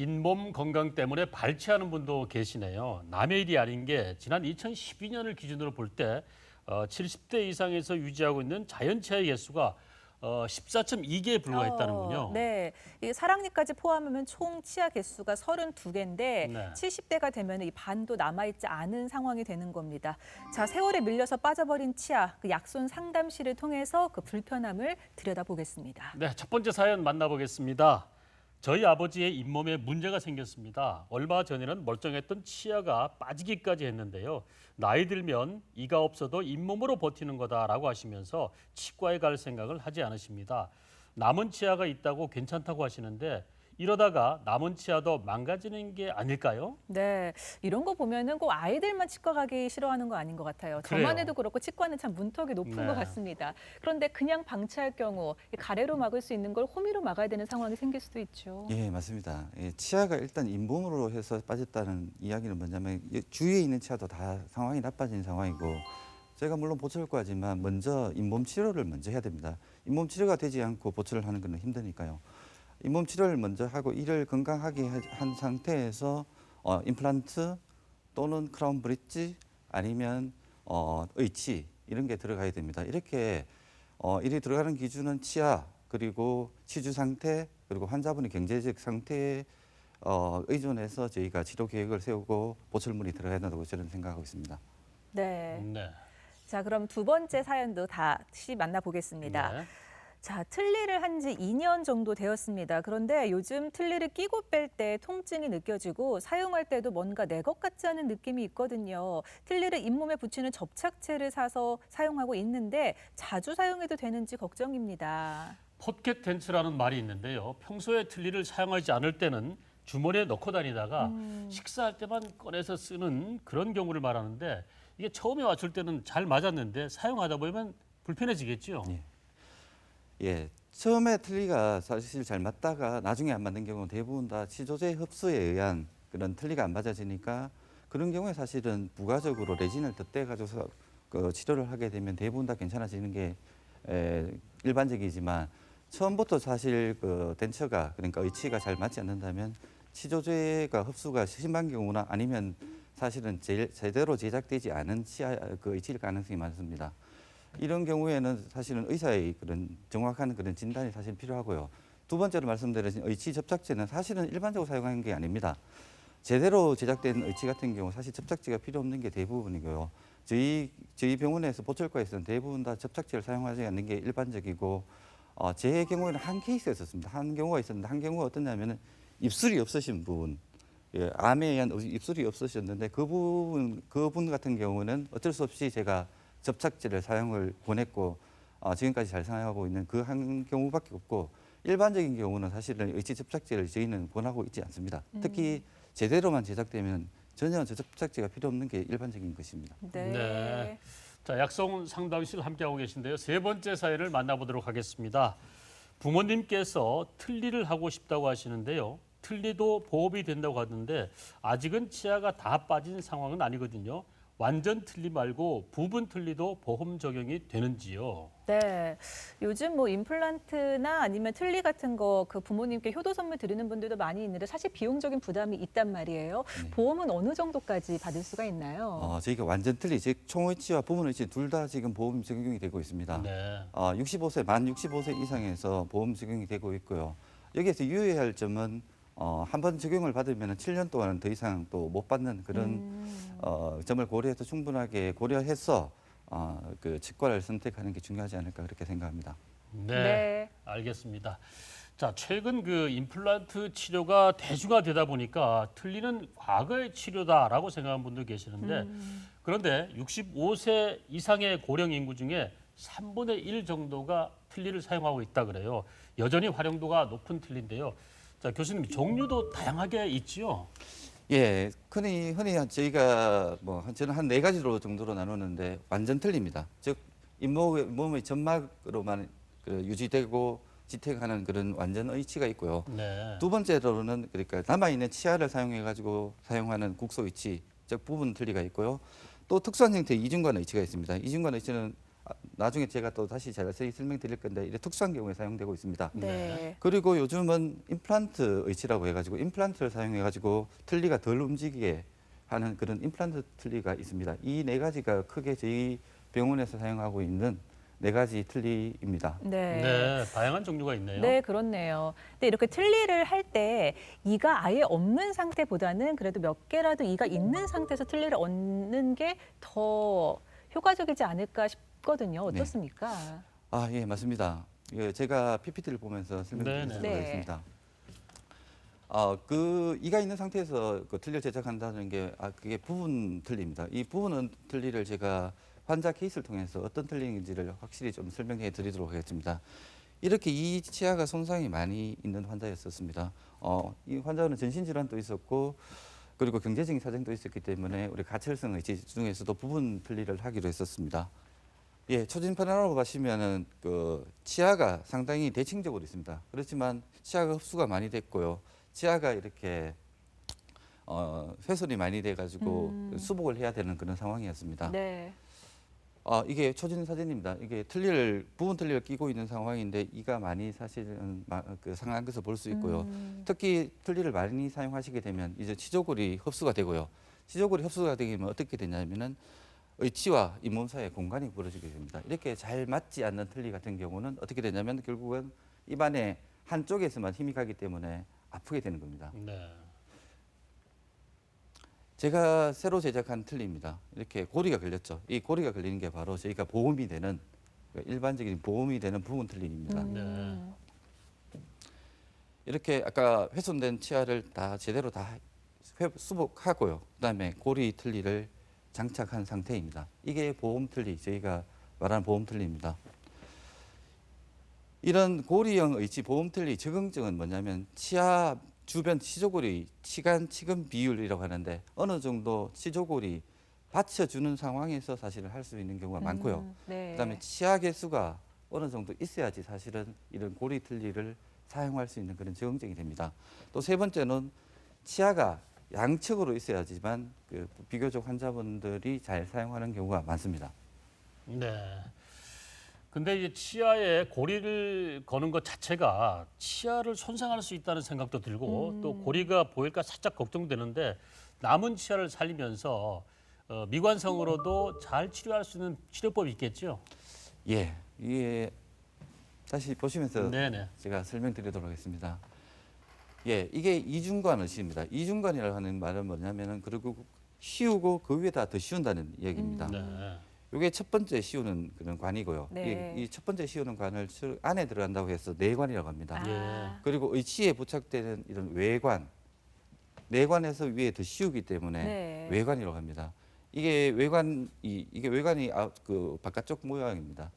잇몸 건강 때문에 발치하는 분도 계시네요. 남의 일이 아닌 게 지난 2012년을 기준으로 볼 때 70대 이상에서 유지하고 있는 자연치아의 개수가 14.2개에 불과했다는군요. 네, 이 사랑니까지 포함하면 총 치아 개수가 32개인데 네. 70대가 되면 이 반도 남아있지 않은 상황이 되는 겁니다. 자, 세월에 밀려서 빠져버린 치아, 그 약손 상담실을 통해서 그 불편함을 들여다보겠습니다. 네, 첫 번째 사연 만나보겠습니다. 저희 아버지의 잇몸에 문제가 생겼습니다. 얼마 전에는 멀쩡했던 치아가 빠지기까지 했는데요. 나이 들면 이가 없어도 잇몸으로 버티는 거다라고 하시면서 치과에 갈 생각을 하지 않으십니다. 남은 치아가 있다고 괜찮다고 하시는데 이러다가 남은 치아도 망가지는 게 아닐까요? 네, 이런 거 보면은 꼭 아이들만 치과 가기 싫어하는 거 아닌 것 같아요. 저만 그래요. 해도 그렇고 치과는 참 문턱이 높은 네. 것 같습니다. 그런데 그냥 방치할 경우 이 가래로 막을 수 있는 걸 호미로 막아야 되는 상황이 생길 수도 있죠. 예, 맞습니다. 예, 치아가 일단 잇몸으로 해서 빠졌다는 이야기는 뭐냐면 주위에 있는 치아도 다 상황이 나빠진 상황이고 저희가 물론 보철을 하지만 먼저 잇몸 치료를 먼저 해야 됩니다. 잇몸 치료가 되지 않고 보철을 하는 것은 힘드니까요. 잇몸 치료를 먼저 하고 이를 건강하게 한 상태에서 임플란트 또는 크라운 브릿지 아니면 의치 이런 게 들어가야 됩니다. 이렇게 이리 들어가는 기준은 치아 그리고 치주 상태 그리고 환자분의 경제적 상태에 의존해서 저희가 치료 계획을 세우고 보철물이 들어가야 된다고 저는 생각하고 있습니다. 네. 네. 자, 그럼 두 번째 사연도 다시 만나보겠습니다. 네. 자, 틀니를 한 지 2년 정도 되었습니다. 그런데 요즘 틀니를 끼고 뺄 때 통증이 느껴지고 사용할 때도 뭔가 내 것 같지 않은 느낌이 있거든요. 틀니를 잇몸에 붙이는 접착제를 사서 사용하고 있는데 자주 사용해도 되는지 걱정입니다. 포켓 텐츠라는 말이 있는데요. 평소에 틀니를 사용하지 않을 때는 주머니에 넣고 다니다가 식사할 때만 꺼내서 쓰는 그런 경우를 말하는데 이게 처음에 맞출 때는 잘 맞았는데 사용하다 보면 불편해지겠죠. 예. 예, 처음에 틀니가 사실 잘 맞다가 나중에 안 맞는 경우는 대부분 다 치조제 흡수에 의한 그런 틀니가 안 맞아지니까 그런 경우에 사실은 부가적으로 레진을 덧대가지고 그 치료를 하게 되면 대부분 다 괜찮아지는 게 일반적이지만 처음부터 사실 그 덴처가 그러니까 의치가 잘 맞지 않는다면 치조제가 흡수가 심한 경우나 아니면 사실은 제대로 제작되지 않은 치아 그 의치일 가능성이 많습니다. 이런 경우에는 사실은 의사의 그런 정확한 그런 진단이 사실 필요하고요. 두 번째로 말씀드린 의치 접착제는 사실은 일반적으로 사용하는 게 아닙니다. 제대로 제작된 의치 같은 경우 사실 접착제가 필요 없는 게 대부분이고요. 저희 병원에서 보철과에서는 대부분 다 접착제를 사용하지 않는 게 일반적이고 제 경우에는 한 케이스가 있었습니다. 한 경우가 있었는데 한 경우가 어떠냐면은 입술이 없으신 분, 예, 암에 의한 입술이 없으셨는데 그분 같은 경우는 어쩔 수 없이 제가 접착제를 사용을 권했고 지금까지 잘 사용하고 있는 그 한 경우밖에 없고 일반적인 경우는 사실은 의치 접착제를 저희는 권하고 있지 않습니다. 특히 제대로만 제작되면 전혀 접착제가 필요 없는 게 일반적인 것입니다. 네. 네. 자, 약성 상담실 함께하고 계신데요. 세 번째 사연을 만나보도록 하겠습니다. 부모님께서 틀니를 하고 싶다고 하시는데요. 틀니도 보험이 된다고 하는데 아직은 치아가 다 빠진 상황은 아니거든요. 완전 틀니 말고 부분 틀니도 보험 적용이 되는지요? 네, 요즘 뭐 임플란트나 아니면 틀니 같은 거 그 부모님께 효도 선물 드리는 분들도 많이 있는데 사실 비용적인 부담이 있단 말이에요. 네. 보험은 어느 정도까지 받을 수가 있나요? 저희가 완전 틀니, 즉 총의치와 부분 의치 둘 다 지금 보험 적용이 되고 있습니다. 네. 65세, 만 65세 이상에서 보험 적용이 되고 있고요. 여기에서 유의해야 할 점은 한 번 적용을 받으면 7년 동안은 더 이상 또 못 받는 그런 점을 고려해서 충분하게 고려해서 그 치과를 선택하는 게 중요하지 않을까 그렇게 생각합니다. 네. 네. 알겠습니다. 자, 최근 그 임플란트 치료가 대중화되다 보니까 틀니는 과거의 치료다라고 생각하는 분도 계시는데 그런데 65세 이상의 고령 인구 중에 3분의 1 정도가 틀니를 사용하고 있다 그래요. 여전히 활용도가 높은 틀니인데요. 자, 교수님 종류도 다양하게 있지요? 예, 흔히 저희가 저는 한 네 가지로 정도로 나누는데 완전 틀립니다. 즉 잇몸의 점막으로만 유지되고 지탱하는 그런 완전 의치가 있고요. 네. 두 번째로는 그러니까 남아 있는 치아를 사용해 가지고 사용하는 국소 의치, 즉 부분 틀니가 있고요. 또 특수한 형태의 이중관 의치가 있습니다. 이중관 의치는 나중에 제가 또 다시 자세히 설명드릴 건데 이런 특수한 경우에 사용되고 있습니다. 네. 그리고 요즘은 임플란트 의치라고 해가지고 임플란트를 사용해가지고 틀니가 덜 움직이게 하는 그런 임플란트 틀니가 있습니다. 이 네 가지가 크게 저희 병원에서 사용하고 있는 네 가지 틀니입니다. 네. 네, 다양한 종류가 있네요. 네, 그렇네요. 근데 이렇게 틀니를 할 때 이가 아예 없는 상태보다는 그래도 몇 개라도 이가 있는 상태에서 틀니를 얹는 게 더 효과적이지 않을까 싶거든요. 어떻습니까? 아, 예, 맞습니다. 예, 제가 PPT를 보면서 설명드리도록 네네. 하겠습니다. 그 이가 있는 상태에서 그 틀니를 제작한다는 게 그게 부분 틀니입니다. 이 부분 틀니를 제가 환자 케이스를 통해서 어떤 틀니인지를 확실히 좀 설명해 드리도록 하겠습니다. 이렇게 이 치아가 손상이 많이 있는 환자였었습니다. 이 환자는 전신질환도 있었고 그리고 경제적인 사정도 있었기 때문에 우리 가철성 의치 중에서도 부분 틀니를 하기로 했었습니다. 예, 초진 파노라마 보시면은 그 치아가 상당히 대칭적으로 있습니다. 그렇지만 치아가 흡수가 많이 됐고요. 치아가 이렇게 훼손이 많이 돼가지고 수복을 해야 되는 그런 상황이었습니다. 네. 이게 초진 사진입니다. 이게 부분 틀니를 끼고 있는 상황인데 이가 많이 사실은 그 상한 것을 볼 수 있고요. 특히 틀니를 많이 사용하시게 되면 이제 치조골이 흡수가 되고요. 치조골이 흡수가 되면 어떻게 되냐면은 의치와 잇몸 사이에 공간이 벌어지게 됩니다. 이렇게 잘 맞지 않는 틀니 같은 경우는 어떻게 되냐면 결국은 입안에 한쪽에서만 힘이 가기 때문에 아프게 되는 겁니다. 네. 제가 새로 제작한 틀니입니다. 이렇게 고리가 걸렸죠. 이 고리가 걸리는 게 바로 저희가 보험이 되는 일반적인 보험이 되는 부분 틀니입니다. 네. 이렇게 아까 훼손된 치아를 다 제대로 다 수복하고요. 그다음에 고리 틀니를 장착한 상태입니다. 이게 보험 틀니, 저희가 말하는 보험 틀니입니다. 이런 고리형 의치 보험 틀니 적응증은 뭐냐면 치아 주변 치조골이 치간 치근 비율이라고 하는데 어느 정도 치조골이 받쳐주는 상황에서 사실은 할 수 있는 경우가 많고요. 네. 그다음에 치아 개수가 어느 정도 있어야지 사실은 이런 고리 틀니를 사용할 수 있는 그런 적응증이 됩니다. 또 세 번째는 치아가 양측으로 있어야지만 그 비교적 환자분들이 잘 사용하는 경우가 많습니다. 네. 근데 이제 치아에 고리를 거는 것 자체가 치아를 손상할 수 있다는 생각도 들고 또 고리가 보일까 살짝 걱정되는데 남은 치아를 살리면서 미관성으로도 잘 치료할 수 있는 치료법이 있겠죠? 예, 이게 다시 보시면서 네네. 제가 설명드리도록 하겠습니다. 예, 이게 이중관 의식입니다. 이중관이라고 하는 말은 뭐냐면은 그리고 씌우고 그 위에다 더 씌운다는 얘기입니다. 네. 이게 첫 번째 씌우는 그런 관이고요. 네. 이 첫 번째 씌우는 관을 안에 들어간다고 해서 내관이라고 합니다. 예. 그리고 의치에 부착되는 이런 외관, 내관에서 위에 더 씌우기 때문에 네. 외관이라고 합니다. 이게 외관이 그 바깥쪽 모양입니다.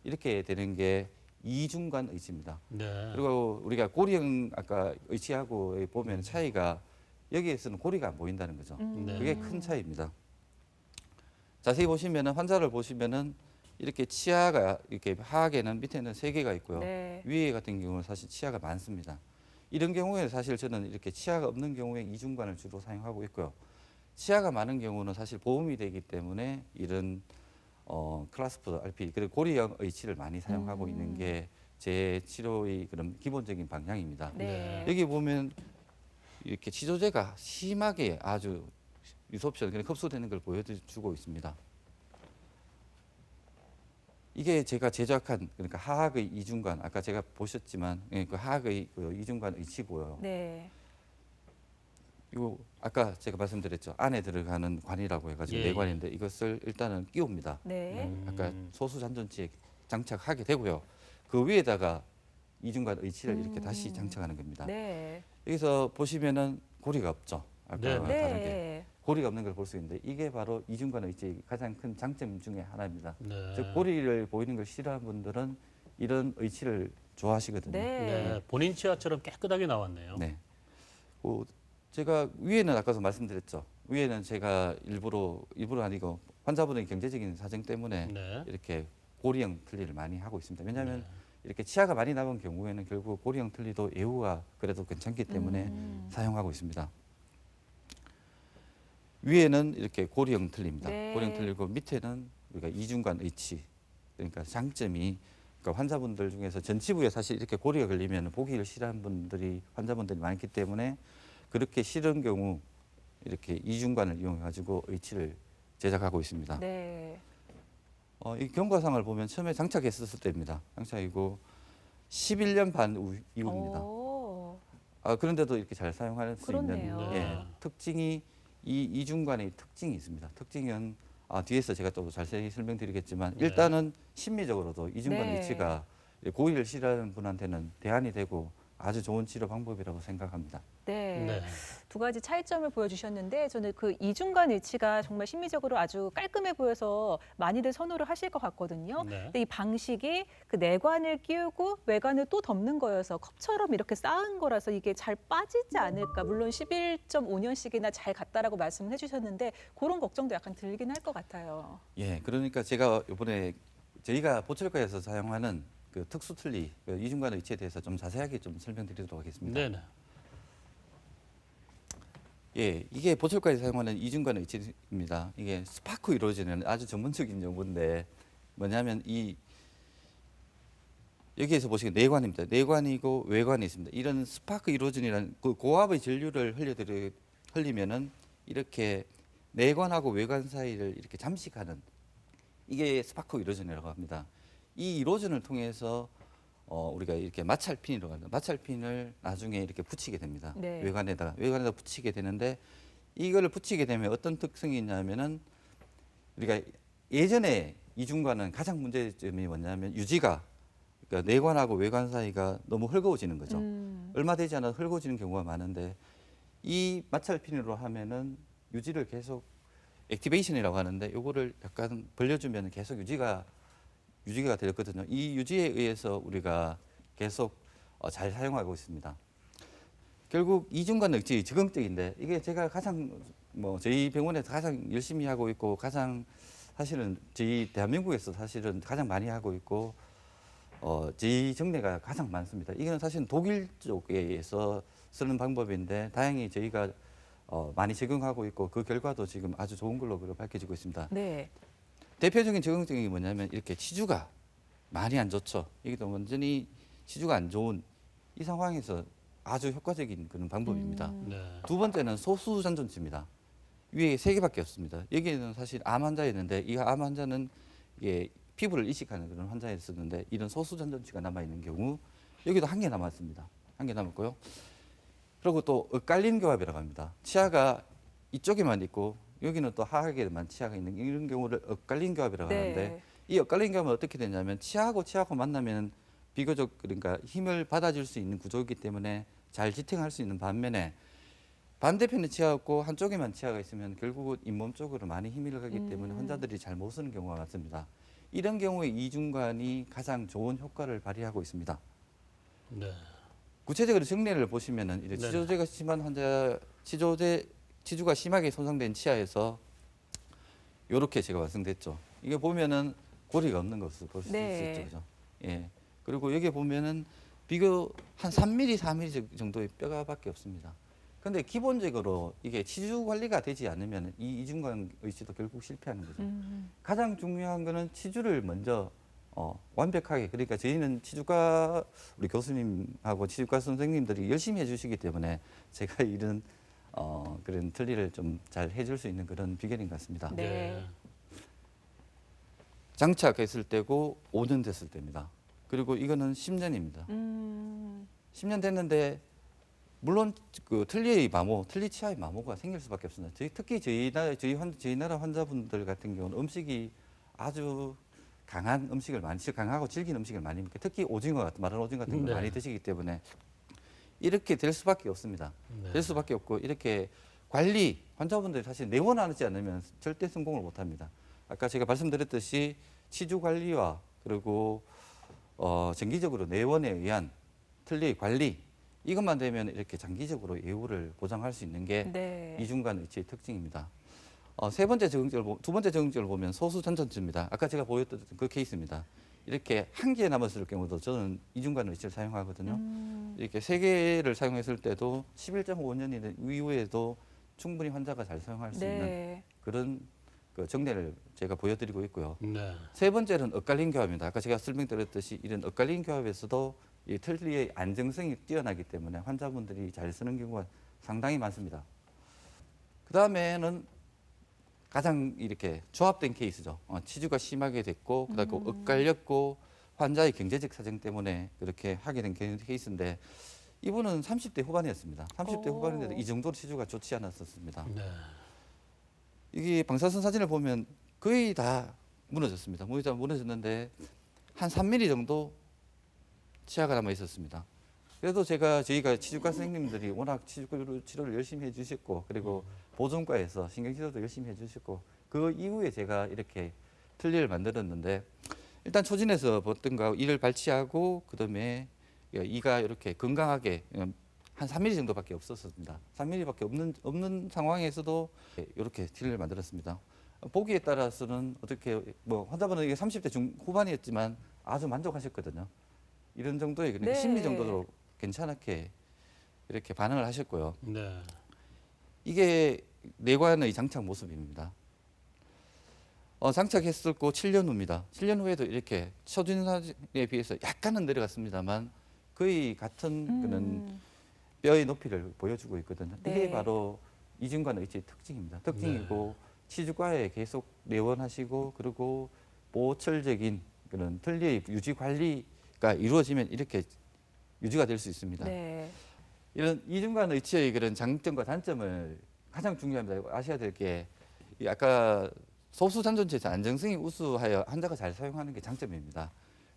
이렇게 되는 게 이중관 의치입니다. 네. 그리고 우리가 고리형 아까 의치하고 보면 차이가 여기에서는 고리가 안 보인다는 거죠. 네. 그게 큰 차이입니다. 자세히 보시면은 환자를 보시면은 이렇게 치아가 이렇게 하악에는 밑에는 3개가 있고요. 네. 위에 같은 경우는 사실 치아가 많습니다. 이런 경우에 사실 저는 이렇게 치아가 없는 경우에 이중관을 주로 사용하고 있고요. 치아가 많은 경우는 사실 보험이 되기 때문에 이런 클라스프 RP 그리고 고리형 의치를 많이 사용하고 있는 게 제 치료의 그런 기본적인 방향입니다. 네. 여기 보면 이렇게 치조제가 심하게 아주 유소옵션 흡수되는 걸 보여주고 있습니다. 이게 제가 제작한 그러니까 하악의 이중관 아까 제가 보셨지만 그 하악의 그 이중관 의치고요. 네. 이거 아까 제가 말씀드렸죠. 안에 들어가는 관이라고 해가지고 예, 내관인데 이것을 일단은 끼웁니다. 네. 아까 소수 잔존치에 장착하게 되고요. 그 위에다가 이중관 의치를 이렇게 다시 장착하는 겁니다. 네. 여기서 보시면은 고리가 없죠. 아까와 네. 다르게 네. 고리가 없는 걸 볼 수 있는데 이게 바로 이중관 의치의 가장 큰 장점 중에 하나입니다. 네. 즉 고리를 보이는 걸 싫어하는 분들은 이런 의치를 좋아하시거든요. 네. 네. 본인 치아처럼 깨끗하게 나왔네요. 네. 제가 위에는 아까도 말씀드렸죠. 위에는 제가 일부러 아니고 환자분의 경제적인 사정 때문에 네. 이렇게 고리형 틀니를 많이 하고 있습니다. 왜냐하면 이렇게 치아가 많이 남은 경우에는 결국 고리형 틀니도 예후가 그래도 괜찮기 때문에 사용하고 있습니다. 위에는 이렇게 고리형 틀니입니다. 네. 고리형 틀니고 밑에는 우리가 이중관 의치 그러니까 장점이 그러니까 환자분들 중에서 전치부에 사실 이렇게 고리가 걸리면 보기를 싫어하는 분들이 환자분들이 많기 때문에 그렇게 싫은 경우 이렇게 이중관을 이용해 가지고 의치를 제작하고 있습니다. 네. 이 경과상을 보면 처음에 장착했었을 때입니다. 장착이고 11년 반 이후입니다. 오, 그런데도 이렇게 잘 사용할 수 그렇네요. 있는 네. 특징이 이 이중관의 특징이 있습니다. 특징은 뒤에서 제가 또 자세히 설명드리겠지만 네. 일단은 심리적으로도 이중관 네. 의치가 고의를 싫어하는 분한테는 대안이 되고 아주 좋은 치료 방법이라고 생각합니다. 네. 네. 두 가지 차이점을 보여주셨는데 저는 그 이중간 의치가 정말 심미적으로 아주 깔끔해 보여서 많이들 선호를 하실 것 같거든요. 네. 근데 이 방식이 그 내관을 끼우고 외관을 또 덮는 거여서 컵처럼 이렇게 쌓은 거라서 이게 잘 빠지지 않을까. 물론 11.5년씩이나 잘 갔다라고 말씀을 해주셨는데 그런 걱정도 약간 들긴 할 것 같아요. 예, 그러니까 제가 이번에 저희가 보철과에서 사용하는 그 특수 틀리 이중관 의치에 대해서 좀 자세하게 좀 설명드리도록 하겠습니다. 네. 네. 예, 이게 보철과에서 사용하는 이중관 의치입니다. 이게 스파크 이루어지는 아주 전문적인 용어인데 뭐냐면 여기에서 보시면 내관입니다. 내관이고 외관이 있습니다. 이런 스파크 이루어진이라는 그 고압의 전류를 흘리면은 이렇게 내관하고 외관 사이를 이렇게 잠식하는 이게 스파크 이루어진이라고 합니다. 이 이로전을 통해서 우리가 이렇게 마찰핀이라고 합니다. 마찰핀을 나중에 이렇게 붙이게 됩니다. 네. 외관에다 붙이게 되는데 이거를 붙이게 되면 어떤 특성이 있냐면은 우리가 예전에 이중관은 가장 문제점이 뭐냐면 유지가 그러니까 내관하고 외관 사이가 너무 헐거워지는 거죠. 얼마 되지 않아도 헐거워지는 경우가 많은데 이 마찰핀으로 하면은 유지를 계속 액티베이션이라고 하는데 요거를 약간 벌려주면 계속 유지가 되었거든요. 이 유지에 의해서 우리가 계속 잘 사용하고 있습니다. 결국 이중관 의치 적응적인데 이게 제가 가장 저희 병원에서 가장 열심히 하고 있고 가장 사실은 저희 대한민국에서 사실은 가장 많이 하고 있고 저희 정례가 가장 많습니다. 이거는 사실 독일 쪽에서 쓰는 방법인데 다행히 저희가 많이 적용하고 있고 그 결과도 지금 아주 좋은 걸로 밝혀지고 있습니다. 네. 대표적인 적응증이 뭐냐면 이렇게 치주가 많이 안 좋죠. 이게 또 완전히 치주가 안 좋은 이 상황에서 아주 효과적인 그런 방법입니다. 네. 두 번째는 소수 잔존치입니다. 위에 세 개밖에 없습니다. 여기에는 사실 암 환자였는데 이 암 환자는 이게 피부를 이식하는 그런 환자였었는데 이런 소수 잔존치가 남아 있는 경우 여기도 한 개 남았습니다. 한 개 남았고요. 그리고 또 엇갈린 교합이라고 합니다. 치아가 이쪽에만 있고 여기는 또 하악에만 치아가 있는 이런 경우를 엇갈린 교합이라고 하는데 이 엇갈린 교합은 어떻게 되냐면 치아하고 만나면 비교적 그러니까 힘을 받아줄 수 있는 구조이기 때문에 잘 지탱할 수 있는 반면에 반대편에 치아가 없고 한쪽에만 치아가 있으면 결국은 잇몸 쪽으로 많이 힘이 가기 때문에 환자들이 잘 못 쓰는 경우가 많습니다. 이런 경우에 이중관이 가장 좋은 효과를 발휘하고 있습니다. 네. 구체적으로 정례를 보시면은 이제 네네. 치조제가 심한 환자, 치주가 심하게 손상된 치아에서 이렇게 제가 완성됐죠. 이게 보면은 고리가 없는 것을 볼 수 네. 있죠, 그죠? 예. 그리고 여기 보면은 비교 한 3mm, 4mm 정도의 뼈가밖에 없습니다. 근데 기본적으로 이게 치주 관리가 되지 않으면 이 이중관 의치도 결국 실패하는 거죠. 가장 중요한 거는 치주를 먼저 완벽하게 그러니까 저희는 치주과 우리 교수님하고 치주과 선생님들이 열심히 해주시기 때문에 제가 이런 그런 틀니를 좀 잘 해줄 수 있는 그런 비결인 것 같습니다. 네. 장착했을 때고 5년 됐을 때입니다. 그리고 이거는 10년입니다. 10년 됐는데 물론 그 틀니 치아의 마모가 생길 수밖에 없습니다. 특히 저희 나라 환자분들 같은 경우는 음식이 아주 강한 음식을 강하고 질긴 음식을 많이 먹고 특히 마른 오징어 같은 걸 네. 많이 드시기 때문에 이렇게 될 수밖에 없습니다. 네. 될 수밖에 없고 이렇게 환자분들이 사실 내원하지 않으면 절대 성공을 못합니다. 아까 제가 말씀드렸듯이 치주 관리와 그리고 정기적으로 내원에 의한 틀니 관리 이것만 되면 이렇게 장기적으로 예후를 보장할 수 있는 게 네. 이중관 의치의 특징입니다. 두 번째 적응증을 보면 소수 잔존치입니다. 아까 제가 보였던 그 케이스입니다. 이렇게 한 개 남았을 경우도 저는 이중관 의치를 사용하거든요. 이렇게 세 개를 사용했을 때도 11.5년 이후에도 충분히 환자가 잘 사용할 수 있는 네. 그런 그 정례를 제가 보여드리고 있고요. 네. 세 번째는 엇갈린 교합입니다. 아까 제가 설명드렸듯이 이런 엇갈린 교합에서도 이 틀니의 안정성이 뛰어나기 때문에 환자분들이 잘 쓰는 경우가 상당히 많습니다. 그 다음에는 가장 이렇게 조합된 케이스죠. 치주가 심하게 됐고, 그다음에 엇갈렸고, 환자의 경제적 사정 때문에 그렇게 하게 된 케이스인데, 이분은 30대 후반이었습니다. 30대 오. 후반인데도 이 정도로 치주가 좋지 않았었습니다. 네. 이게 방사선 사진을 보면 거의 다 무너졌습니다. 무너졌는데 한 3mm 정도 치아가 남아 있었습니다. 그래도 저희가 치주과 선생님들이 워낙 치료를 열심히 해주셨고, 그리고 보존과에서 신경치료도 열심히 해주셨고, 그 이후에 제가 이렇게 틀니를 만들었는데, 일단 초진에서 보던 거 이를 발치하고, 그다음에 이가 이렇게 건강하게 한 3mm 정도밖에 없었습니다. 3mm밖에 없는 상황에서도 이렇게 틀니를 만들었습니다. 보기에 따라서는 어떻게 뭐 환자분은 이게 30대 중후반이었지만 아주 만족하셨거든요. 이런 정도의 그러니까 네. 심리 정도로 괜찮게 이렇게 반응을 하셨고요. 네. 이게 내관의 장착 모습입니다. 장착했었고 7년 후입니다. 7년 후에도 이렇게 초진 사진에 비해서 약간은 내려갔습니다만 거의 같은 그런 뼈의 높이를 보여주고 있거든요. 네. 이게 바로 이중관 의치의 특징입니다. 특징이고 치주과에 계속 내원하시고, 그리고 보철적인 그런 틀니의 유지 관리가 이루어지면 이렇게 유지가 될 수 있습니다. 네. 이런 이중관 의치의 그런 장점과 단점을 가장 중요합니다. 아셔야 될 게 아까 소수 잔존체에서 안정성이 우수하여 환자가 잘 사용하는 게 장점입니다.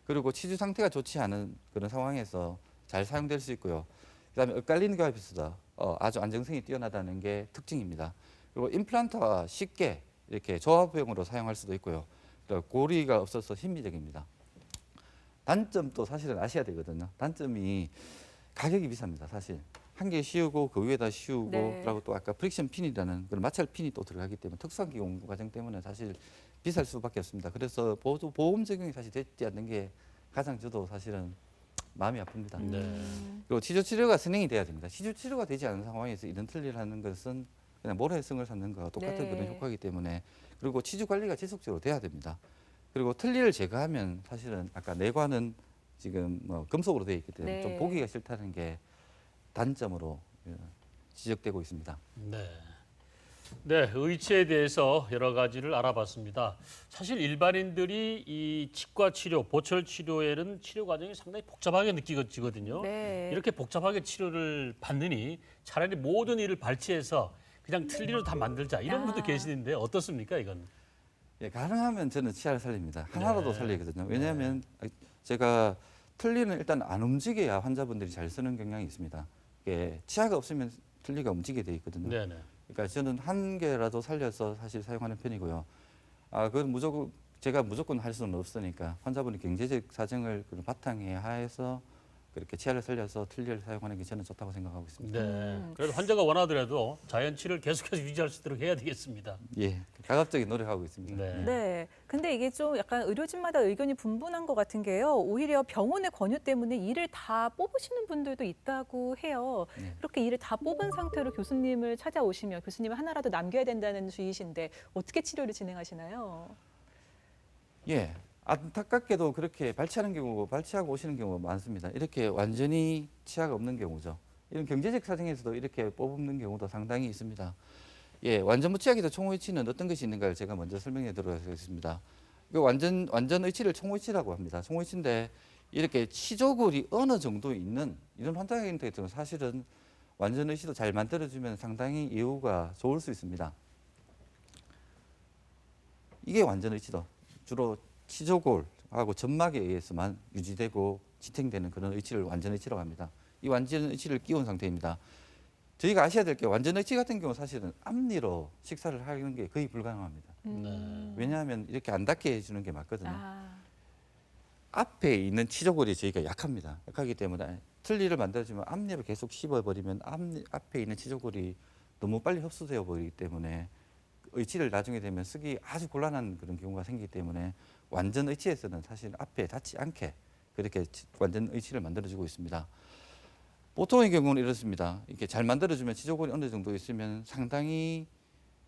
그리고 치주 상태가 좋지 않은 그런 상황에서 잘 사용될 수 있고요. 그다음에 엇갈리는 교합에서도 아주 안정성이 뛰어나다는 게 특징입니다. 그리고 임플란트와 쉽게 이렇게 조합형으로 사용할 수도 있고요. 고리가 없어서 심미적입니다. 단점도 사실은 아셔야 되거든요. 단점이 가격이 비쌉니다. 사실 한 개 씌우고 그 위에다 씌우고, 네. 그리고 또 아까 프릭션 핀이라는 그런 마찰 핀이 또 들어가기 때문에 특수한 기공 과정 때문에 사실 비쌀 수밖에 없습니다. 그래서 보험 적용이 사실 되지 않는 게 가장 저도 사실은 마음이 아픕니다. 네. 그리고 치주 치료가 선행이 돼야 됩니다. 치주 치료가 되지 않은 상황에서 이런 틀니를 하는 것은 그냥 모래성을 쌓는 거와 똑같은 네. 그런 효과이기 때문에, 그리고 치주 관리가 지속적으로 돼야 됩니다. 그리고 틀니를 제거하면 사실은 아까 내관은 지금 뭐 금속으로 되어 있기 때문에 네. 좀 보기가 싫다는 게 단점으로 지적되고 있습니다. 네. 네, 의치에 대해서 여러 가지를 알아봤습니다. 사실 일반인들이 이 치과 치료, 보철 치료에는 치료 과정이 상당히 복잡하게 느껴지거든요. 네. 이렇게 복잡하게 치료를 받느니 차라리 모든 일을 발치해서 그냥 틀니로 다 만들자 이런 분도 계시는데 어떻습니까, 이건? 예, 가능하면 저는 치아를 살립니다. 하나라도 네. 살리거든요. 왜냐하면 제가 틀니는 일단 안 움직여야 환자분들이 잘 쓰는 경향이 있습니다. 이게 치아가 없으면 틀니가 움직이게 돼 있거든요. 네네. 그러니까 저는 한 개라도 살려서 사실 사용하는 편이고요. 그건 제가 무조건 할 수는 없으니까 환자분의 경제적 사정을 바탕에 하에서 그렇게 치아를 살려서 틀니를 사용하는 게 저는 좋다고 생각하고 있습니다. 네. 그래도 환자가 원하더라도 자연 치료를 계속해서 유지할 수 있도록 해야 되겠습니다. 예, 가급적인 노력하고 있습니다. 네. 네. 근데 이게 좀 약간 의료진마다 의견이 분분한 것 같은 게요. 오히려 병원의 권유 때문에 이를 다 뽑으시는 분들도 있다고 해요. 네. 그렇게 이를 다 뽑은 상태로 교수님을 찾아오시면 교수님은 하나라도 남겨야 된다는 주의신데 어떻게 치료를 진행하시나요? 예, 안타깝게도 그렇게 발치하고 오시는 경우가 많습니다. 이렇게 완전히 치아가 없는 경우죠. 이런 경제적 사정에서도 이렇게 뽑는 경우도 상당히 있습니다. 예, 완전 무치약에서 총의치는 어떤 것이 있는가를 제가 먼저 설명해 드리겠습니다. 그 완전 의치를 총의치라고 합니다. 총의치인데 이렇게 치조골이 어느 정도 있는 이런 환자한테는 사실은 완전 의치도 잘 만들어주면 상당히 예후가 좋을 수 있습니다. 이게 완전 의치도 주로 치조골하고 점막에 의해서만 유지되고 지탱되는 그런 의치를 완전 의치라고 합니다. 이 완전 의치를 끼운 상태입니다. 저희가 아셔야 될 게 완전 의치 같은 경우 사실은 앞니로 식사를 하는 게 거의 불가능합니다. 왜냐하면 이렇게 안 닿게 해주는 게 맞거든요. 앞에 있는 치조골이 저희가 약합니다. 약하기 때문에 틀니를 만들어주면 앞니를 계속 씹어버리면 앞에 있는 치조골이 너무 빨리 흡수되어 버리기 때문에 의치를 나중에 되면 쓰기 아주 곤란한 그런 경우가 생기기 때문에 완전 의치에서는 사실 앞에 닿지 않게 그렇게 완전 의치를 만들어주고 있습니다. 보통의 경우는 이렇습니다. 이렇게 잘 만들어주면 치조골이 어느 정도 있으면 상당히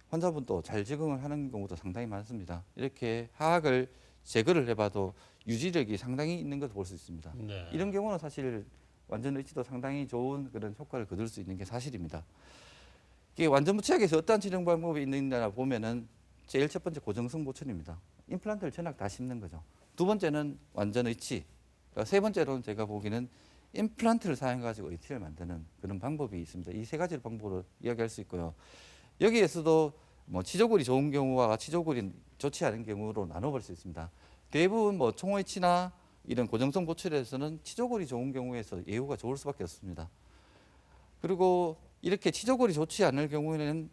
환자분도 잘 적응을 하는 경우도 상당히 많습니다. 이렇게 하악을 제거를 해봐도 유지력이 상당히 있는 것을 볼 수 있습니다. 네. 이런 경우는 사실 완전 의치도 상당히 좋은 그런 효과를 거둘 수 있는 게 사실입니다. 이게 완전 무치약에서 어떠한 치료 방법이 있느냐 보면은 제일 첫 번째 고정성 보충입니다. 임플란트를 전악 다 심는 거죠. 두 번째는 완전 의치. 세 번째로는 제가 보기에는 임플란트를 사용해가지고 의치를 만드는 그런 방법이 있습니다. 이 세 가지 방법으로 이야기할 수 있고요. 여기에서도 뭐 치조골이 좋은 경우와 치조골이 좋지 않은 경우로 나눠볼 수 있습니다. 대부분 뭐 총의치나 이런 고정성 보충에서는 치조골이 좋은 경우에서 예후가 좋을 수밖에 없습니다. 그리고 이렇게 치조골이 좋지 않을 경우에는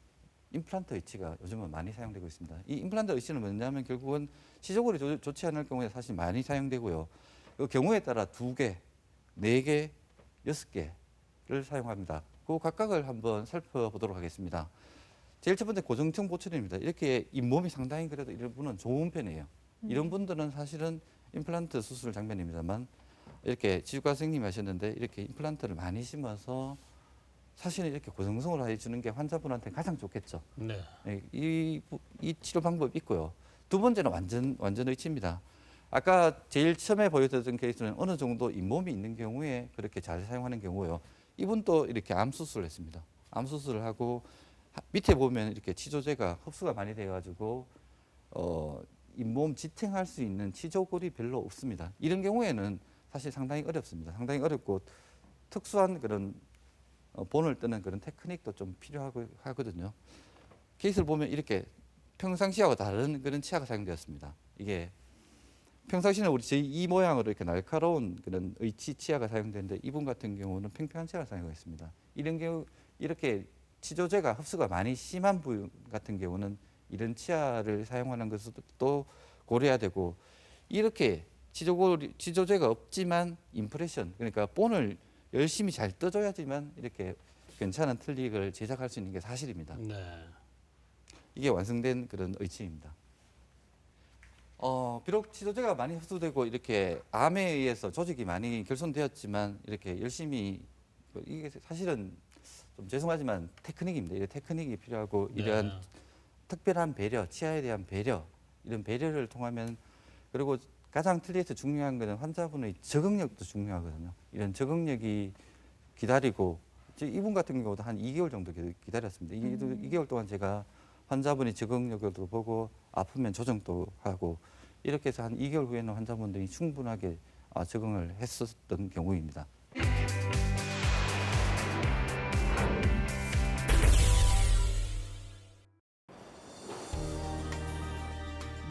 임플란트 의치가 요즘은 많이 사용되고 있습니다. 이 임플란트 의치는 뭐냐면 결국은 치조골이 좋지 않을 경우에 사실 많이 사용되고요. 그 경우에 따라 2개, 4개, 6개를 사용합니다. 그 각각을 한번 살펴보도록 하겠습니다. 제일 첫 번째 고정성 보충입니다. 이렇게 잇몸이 상당히 그래도 이런 분은 좋은 편이에요. 이런 분들은 사실은 임플란트 수술 장면입니다만 이렇게 지주과 선생님이 하셨는데 이렇게 임플란트를 많이 심어서 사실은 이렇게 고정성을 해주는 게 환자분한테 가장 좋겠죠. 네. 이 치료 방법이 있고요. 두 번째는 완전 의치입니다. 아까 제일 처음에 보여드렸던 케이스는 어느 정도 잇몸이 있는 경우에 그렇게 잘 사용하는 경우요. 이분도 이렇게 암 수술을 했습니다. 암 수술을 하고 밑에 보면 이렇게 치조제가 흡수가 많이 돼가지고 잇몸 지탱할 수 있는 치조골이 별로 없습니다. 이런 경우에는 사실 상당히 어렵습니다. 상당히 어렵고 특수한 그런 본을 뜨는 그런 테크닉도 좀 필요하고 하거든요. 케이스를 보면 이렇게 평상시하고 다른 그런 치아가 사용되었습니다. 이게 평상시는 우리 이 모양으로 이렇게 날카로운 그런 의치 치아가 사용되는데 이분 같은 경우는 팽팽한 치아를 사용했습니다. 이런 경우 이렇게 치조제가 흡수가 많이 심한 분 같은 경우는 이런 치아를 사용하는 것도 고려해야 되고 이렇게 치조제가 없지만 임프레션 그러니까 본을 열심히 잘 떠줘야지만 이렇게 괜찮은 틀닉을 제작할 수 있는 게 사실입니다. 네. 이게 완성된 그런 의치입니다. 비록 치조제가 많이 흡수되고 이렇게 암에 의해서 조직이 많이 결손되었지만 이렇게 열심히 이게 사실은 좀 죄송하지만 테크닉입니다. 이런 테크닉이 필요하고 이러한 네. 특별한 배려, 치아에 대한 배려 이런 배려를 통하면 그리고 가장 틀리에서 중요한 것은 환자분의 적응력도 중요하거든요. 이런 적응력이 기다리고 이분 같은 경우도 한 2개월 정도 기다렸습니다. 2개월 동안 제가 환자분의 적응력을 보고 아프면 조정도 하고 이렇게 해서 한 2개월 후에는 환자분들이 충분하게 적응을 했었던 경우입니다.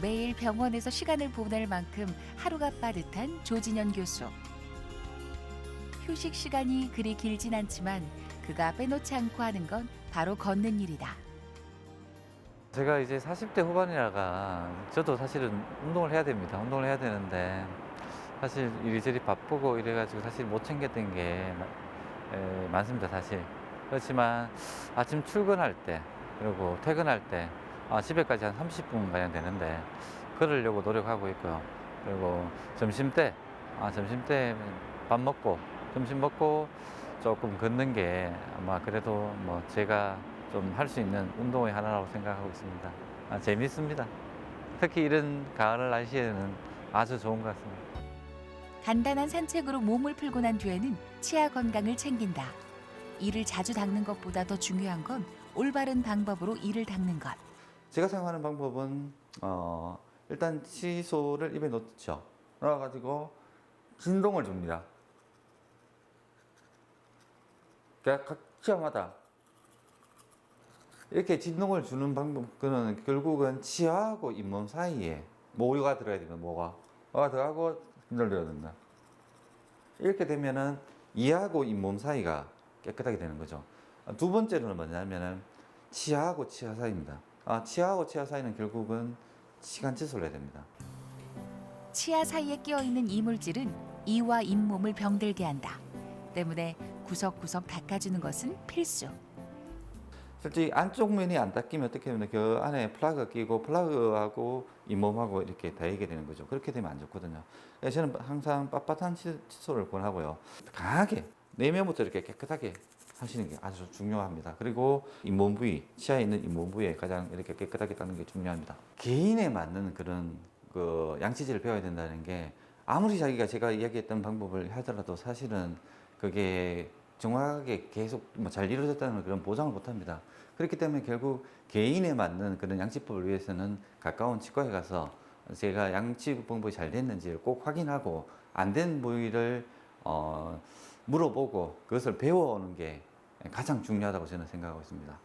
매일 병원에서 시간을 보낼 만큼 하루가 빠듯한 조진현 교수. 휴식 시간이 그리 길진 않지만 그가 빼놓지 않고 하는 건 바로 걷는 일이다. 제가 이제 40대 후반이라가 저도 사실은 운동을 해야 됩니다. 운동을 해야 되는데 사실 이리저리 바쁘고 이래가지고 사실 못 챙겼던 게 많습니다. 사실. 그렇지만 아침 출근할 때 그리고 퇴근할 때 집에까지 한 30분 가량 되는데 걸으려고 노력하고 있고요. 그리고 점심 때 밥 먹고 점심 먹고 조금 걷는 게 아마 그래도 뭐 제가 좀 할 수 있는 운동의 하나라고 생각하고 있습니다. 재밌습니다. 특히 이런 가을 날씨에는 아주 좋은 것 같습니다. 간단한 산책으로 몸을 풀고 난 뒤에는 치아 건강을 챙긴다. 이를 자주 닦는 것보다 더 중요한 건 올바른 방법으로 이를 닦는 것. 제가 사용하는 방법은 일단 칫솔을 입에 넣죠. 넣어가지고 진동을 줍니다. 각 치아마다 이렇게 진동을 주는 방법은 결국은 치아하고 잇몸 사이에 뭐가 들어야 되면 뭐가 들어가고 흔들려야 된다. 이렇게 되면은 이하고 잇몸 사이가 깨끗하게 되는 거죠. 두 번째로는 뭐냐면은 치아하고 치아 사이입니다. 치아하고 치아 사이는 결국은 시간 칫솔을 해야 됩니다. 치아 사이에 끼어있는 이물질은 이와 잇몸을 병들게 한다. 때문에 구석구석 닦아주는 것은 필수. 솔직히 안쪽 면이 안 닦이면 어떻게 하면 그 안에 플러그 끼고 플러그하고 잇몸하고 이렇게 닿이게 되는 거죠. 그렇게 되면 안 좋거든요. 그래서 저는 항상 빳빳한 칫솔을 권하고요. 강하게 내면부터 이렇게 깨끗하게 하시는 게 아주 중요합니다. 그리고 잇몸 부위, 치아에 있는 잇몸 부위에 가장 이렇게 깨끗하게 닦는 게 중요합니다. 개인에 맞는 그런 그 양치질을 배워야 된다는 게 아무리 자기가 제가 이야기했던 방법을 하더라도 사실은 그게 정확하게 계속 잘 이루어졌다는 그런 보장을 못 합니다. 그렇기 때문에 결국 개인에 맞는 그런 양치법을 위해서는 가까운 치과에 가서 제가 양치 방법이 잘 됐는지를 꼭 확인하고 안 된 부위를 물어보고 그것을 배워오는 게 가장 중요하다고 저는 생각하고 있습니다.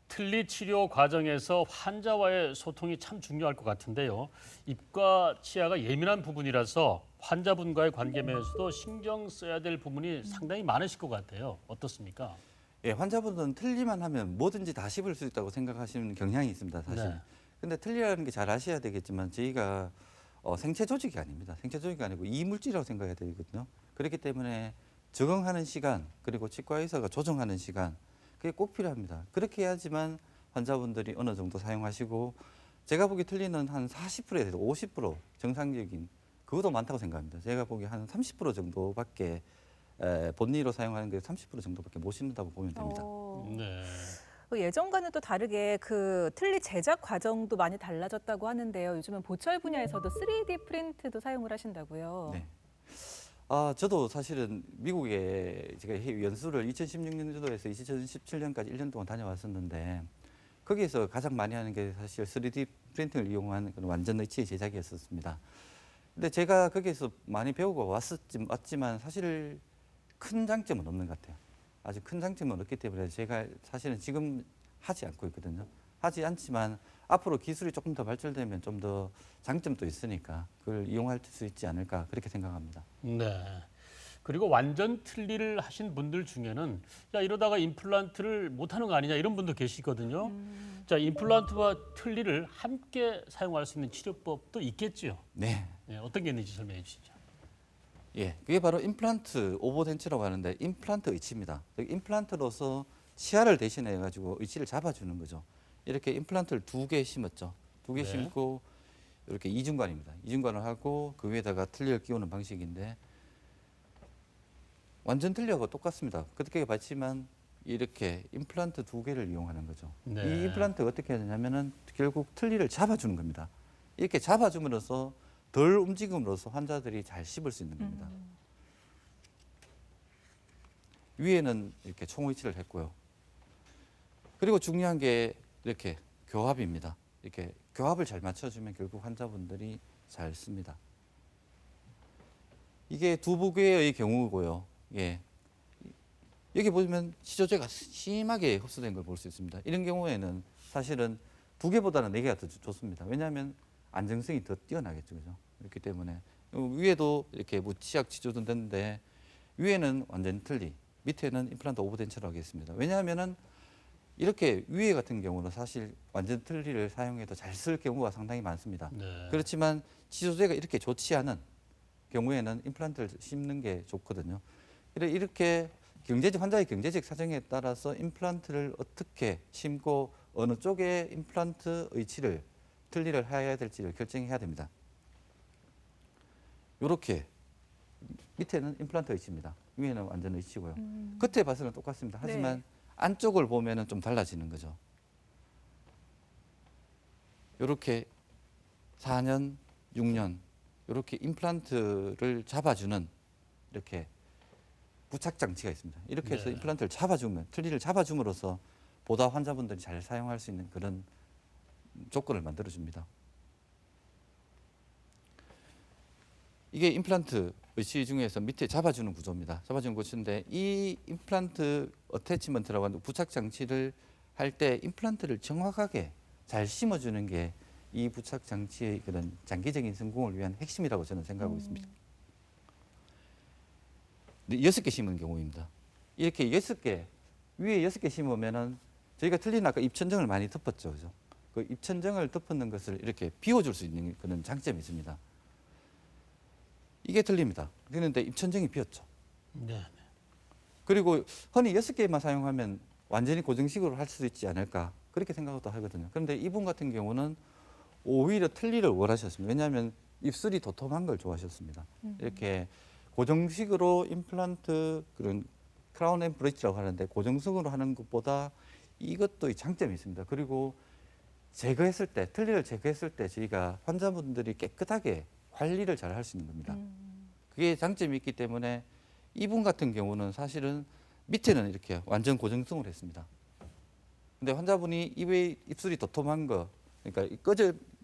틀니 치료 과정에서 환자와의 소통이 참 중요할 것 같은데요. 입과 치아가 예민한 부분이라서 환자분과의 관계 면에서도 신경 써야 될 부분이 상당히 많으실 것 같아요. 어떻습니까? 예, 환자분들은 틀니만 하면 뭐든지 다 씹을 수 있다고 생각하시는 경향이 있습니다, 사실. 네. 근데 틀니라는 게 잘 아셔야 되겠지만 저희가 생체 조직이 아닙니다. 생체 조직이 아니고 이물질이라고 생각해야 되거든요. 그렇기 때문에 적응하는 시간 그리고 치과 의사가 조정하는 시간 그게 꼭 필요합니다. 그렇게 해야지만 환자분들이 어느 정도 사용하시고 제가 보기 틀니는 한 40%에서 50% 정상적인 그것도 많다고 생각합니다. 제가 보기 한 30% 정도밖에 본니로 사용하는 게 30% 정도밖에 못 씹는다고 보면 됩니다. 네. 그 예전과는 또 다르게 그 틀니 제작 과정도 많이 달라졌다고 하는데요. 요즘은 보철 분야에서도 3D 프린트도 사용을 하신다고요. 네. 저도 사실은 미국에 제가 연수를 2016년도에서 2017년까지 1년 동안 다녀왔었는데 거기에서 가장 많이 하는 게 사실 3D 프린팅을 이용한 그런 완전 의치 제작이었었습니다. 근데 제가 거기에서 많이 배우고 왔지만 사실 큰 장점은 없는 것 같아요. 아주 큰 장점은 없기 때문에 제가 사실은 지금 하지 않고 있거든요. 하지 않지만 앞으로 기술이 조금 더 발전되면 좀 더 장점도 있으니까 그걸 이용할 수 있지 않을까 그렇게 생각합니다. 네. 그리고 완전 틀니를 하신 분들 중에는 야 이러다가 임플란트를 못하는 거 아니냐 이런 분도 계시거든요. 자, 임플란트와 틀니를 함께 사용할 수 있는 치료법도 있겠지요. 네. 네, 어떤 게 있는지 설명해 주시죠. 예, 그게 바로 임플란트 오버덴처라고 하는데 임플란트 의치입니다. 임플란트로서 치아를 대신해 가지고 의치를 잡아주는 거죠. 이렇게 임플란트를 2개 심었죠. 2개 네. 심고 이렇게 이중관입니다. 이중관을 하고 그 위에다가 틀니를 끼우는 방식인데 완전 틀니하고 똑같습니다. 그렇게 봤지만 이렇게 임플란트 2개를 이용하는 거죠. 네. 이 임플란트가 어떻게 하냐면은 결국 틀니를 잡아주는 겁니다. 이렇게 잡아줌으로써 덜 움직임으로써 환자들이 잘 씹을 수 있는 겁니다. 위에는 이렇게 총위치를 했고요. 그리고 중요한 게 이렇게 교합입니다. 이렇게 교합을 잘 맞춰주면 결국 환자분들이 잘 씁니다. 이게 두부개의 경우고요. 예. 여기 보시면 치조제가 심하게 흡수된 걸 볼 수 있습니다. 이런 경우에는 사실은 2개보다는 4개가 더 좋습니다. 왜냐하면 안정성이 더 뛰어나겠죠. 그죠? 그렇기 때문에 위에도 이렇게 치약 치조도 됐는데 위에는 완전 틀니, 밑에는 임플란트 오버덴처라고 하겠습니다. 왜냐하면은 이렇게 위에 같은 경우는 사실 완전 틀니를 사용해도 잘 쓸 경우가 상당히 많습니다. 네. 그렇지만 치조제가 이렇게 좋지 않은 경우에는 임플란트를 심는 게 좋거든요. 이렇게 환자의 경제적 사정에 따라서 임플란트를 어떻게 심고 어느 쪽에 임플란트 의치를 틀니를 해야 될지를 결정해야 됩니다. 이렇게 밑에는 임플란트 의치입니다. 위에는 완전 의치고요. 겉에 봐서는 똑같습니다. 하지만 네. 안쪽을 보면은 좀 달라지는 거죠. 이렇게 4년, 6년 이렇게 임플란트를 잡아주는 이렇게 부착 장치가 있습니다. 이렇게 해서 네. 임플란트를 잡아주면 틀니를 잡아줌으로써 보다 환자분들이 잘 사용할 수 있는 그런 조건을 만들어줍니다. 이게 임플란트 의치 중에서 밑에 잡아주는 구조입니다. 잡아주는 구조인데 이 임플란트 어태치먼트라고 하는 부착 장치를 할 때 임플란트를 정확하게 잘 심어주는 게 이 부착 장치의 그런 장기적인 성공을 위한 핵심이라고 저는 생각하고 있습니다. 6개 심은 경우입니다. 이렇게 6개, 위에 6개 심으면은 저희가 틀린 아까 입천정을 많이 덮었죠. 그죠? 그 입천정을 덮는 것을 이렇게 비워줄 수 있는 그런 장점이 있습니다. 이게 틀립니다. 그런데 입천정이 비었죠. 네. 그리고 흔히 6개만 사용하면 완전히 고정식으로 할 수 있지 않을까 그렇게 생각도 하거든요. 그런데 이분 같은 경우는 오히려 틀니를 원하셨습니다. 왜냐하면 입술이 도톰한 걸 좋아하셨습니다. 이렇게 고정식으로 임플란트 그런 크라운 앤 브릿지라고 하는데 고정식으로 하는 것보다 이것도 이 장점이 있습니다. 그리고 제거했을 때 틀니를 제거했을 때 저희가 환자분들이 깨끗하게 관리를 잘 할 수 있는 겁니다. 그게 장점이 있기 때문에 이분 같은 경우는 사실은 밑에는 이렇게 완전 고정성을 했습니다. 근데 환자분이 입술이 도톰한 거, 그러니까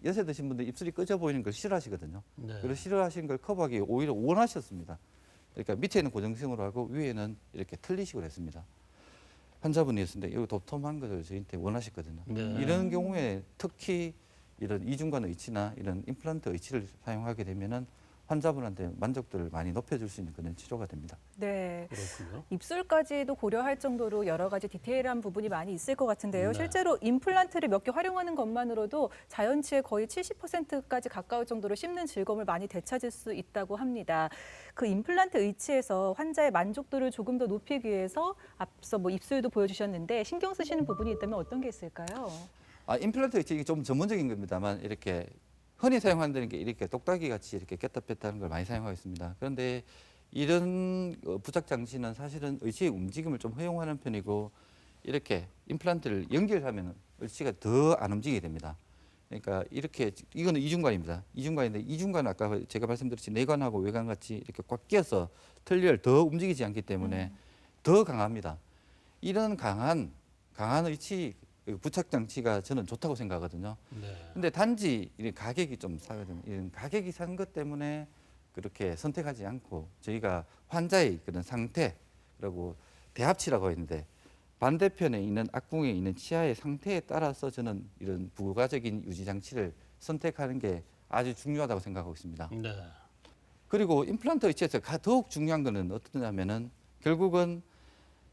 연세 드신 분들 입술이 꺼져 보이는 걸 싫어하시거든요. 네. 그래서 싫어하시는 걸 커버하기 오히려 원하셨습니다. 그러니까 밑에는 고정성으로 하고 위에는 이렇게 틀니식으로 했습니다. 환자분이었는데 이 도톰한 것을 저희한테 원하셨거든요. 네. 이런 경우에 특히 이런 이중관 의치나 이런 임플란트 의치를 사용하게 되면은 환자분한테 만족도를 많이 높여줄 수 있는 그런 치료가 됩니다. 네. 그렇군요. 입술까지도 고려할 정도로 여러 가지 디테일한 부분이 많이 있을 것 같은데요. 네. 실제로 임플란트를 몇 개 활용하는 것만으로도 자연치의 거의 70%까지 가까울 정도로 씹는 즐거움을 많이 되찾을 수 있다고 합니다. 그 임플란트 의치에서 환자의 만족도를 조금 더 높이기 위해서 앞서 뭐 입술도 보여주셨는데 신경 쓰시는 부분이 있다면 어떤 게 있을까요? 임플란트 의치 이게 좀 전문적인 겁니다만 이렇게 흔히 사용하는 게 이렇게 똑딱이 같이 이렇게 꼈다 뺐다 하는 걸 많이 사용하고 있습니다. 그런데 이런 부착 장치는 사실은 의치의 움직임을 좀 허용하는 편이고 이렇게 임플란트를 연결하면 의치가 더 안 움직이게 됩니다. 그러니까 이렇게 이거는 이중관입니다. 이중관인데 이중관은 아까 제가 말씀드렸듯이 내관하고 외관 같이 이렇게 꽉 끼어서 틀니를 더 움직이지 않기 때문에 더 강합니다. 이런 강한 의치 부착 장치가 저는 좋다고 생각하거든요. 네. 근데 단지 이런 가격이 좀 싸거든요. 이런 가격이 싼 것 때문에 그렇게 선택하지 않고 저희가 환자의 그런 상태 그리고 대합치라고 했는데 반대편에 있는 악궁에 있는 치아의 상태에 따라서 저는 이런 부가적인 유지 장치를 선택하는 게 아주 중요하다고 생각하고 있습니다. 네. 그리고 임플란트 의치에서 더욱 중요한 거는 어떠냐면은 결국은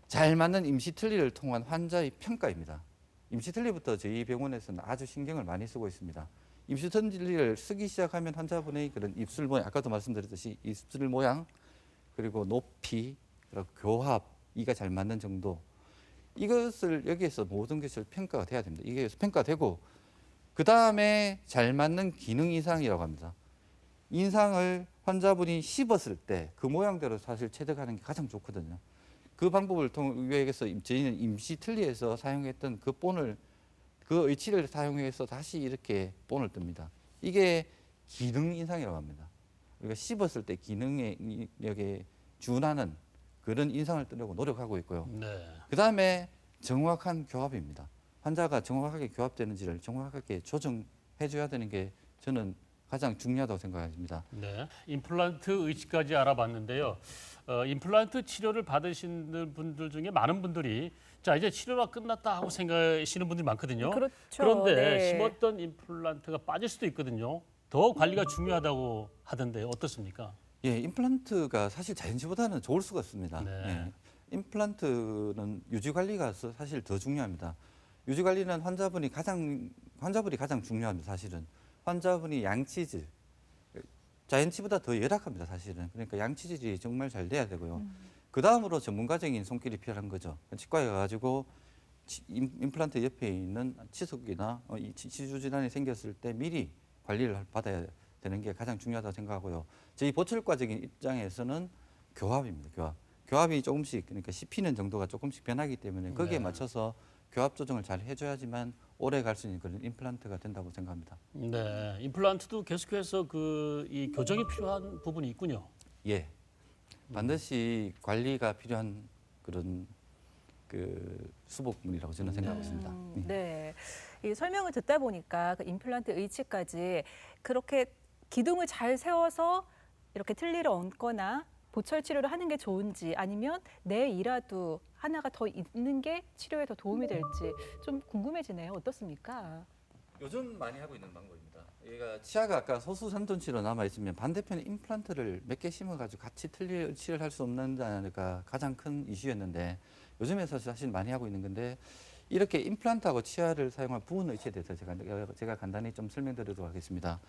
잘 맞는 임시 틀니를 통한 환자의 평가입니다. 임시 틀니부터 저희 병원에서는 아주 신경을 많이 쓰고 있습니다. 임시 틀니를 쓰기 시작하면 환자분의 그런 입술 모양, 아까도 말씀드렸듯이 입술 모양, 그리고 높이, 그리고 교합, 이가 잘 맞는 정도, 이것을 여기에서 모든 것을 평가가 돼야 됩니다. 이게 평가되고 그 다음에 잘 맞는 기능 인상이라고 합니다. 인상을 환자분이 씹었을 때 그 모양대로 사실 체득하는 게 가장 좋거든요. 그 방법을 통해서 저희는 임시 틀니에서 사용했던 그 본을 그 의치를 사용해서 다시 이렇게 본을 뜹니다. 이게 기능 인상이라고 합니다. 우리가 씹었을 때 기능력에 준하는 그런 인상을 뜨려고 노력하고 있고요. 네. 그 다음에 정확한 교합입니다. 환자가 정확하게 교합되는지를 정확하게 조정해줘야 되는 게 저는 가장 중요하다고 생각합니다. 네. 임플란트 의치까지 알아봤는데요. 임플란트 치료를 받으시는 분들 중에 많은 분들이 자 이제 치료가 끝났다 하고 생각하시는 분들이 많거든요. 그렇죠. 그런데 네. 심었던 임플란트가 빠질 수도 있거든요. 더 관리가 중요하다고 하던데 어떻습니까? 예, 임플란트가 사실 자연치보다는 좋을 수가 없습니다. 네. 예, 임플란트는 유지 관리가 사실 더 중요합니다. 유지 관리는 환자분이 가장 중요합니다. 사실은 환자분이 양치질, 자연치보다 더 열악합니다. 사실은 그러니까 양치질이 정말 잘 돼야 되고요. 그 다음으로 전문가적인 손길이 필요한 거죠. 치과에 가가지고 임플란트 옆에 있는 치석이나 치주 질환이 생겼을 때 미리 관리를 받아야 되는 게 가장 중요하다고 생각하고요. 저희 보철과적인 입장에서는 교합입니다. 교합이 조금씩 그러니까 씹히는 정도가 조금씩 변하기 때문에 거기에 네. 맞춰서 교합 조정을 잘 해줘야지만 오래 갈 수 있는 그런 임플란트가 된다고 생각합니다. 네. 임플란트도 계속해서 이 교정이 필요한 부분이 있군요. 예, 반드시 관리가 필요한 그런 그 수복물이라고 저는 생각하고 있습니다. 네. 이 설명을 듣다 보니까 그 임플란트 의치까지 그렇게 기둥을 잘 세워서 이렇게 틀니를 얹거나 보철 치료를 하는 게 좋은지 아니면 내이라도 하나가 더 있는 게 치료에 더 도움이 될지 좀 궁금해지네요. 어떻습니까? 요즘 많이 하고 있는 방법입니다. 얘가 치아가 아까 소수 산전치로 남아 있으면 반대편에 임플란트를 몇 개 심어가지고 같이 치료를 할 수 없는다가 가장 큰 이슈였는데 요즘에 사실 많이 하고 있는 건데 이렇게 임플란트하고 치아를 사용한 부분 의치에 대해서 제가 간단히 좀 설명드리도록 하겠습니다.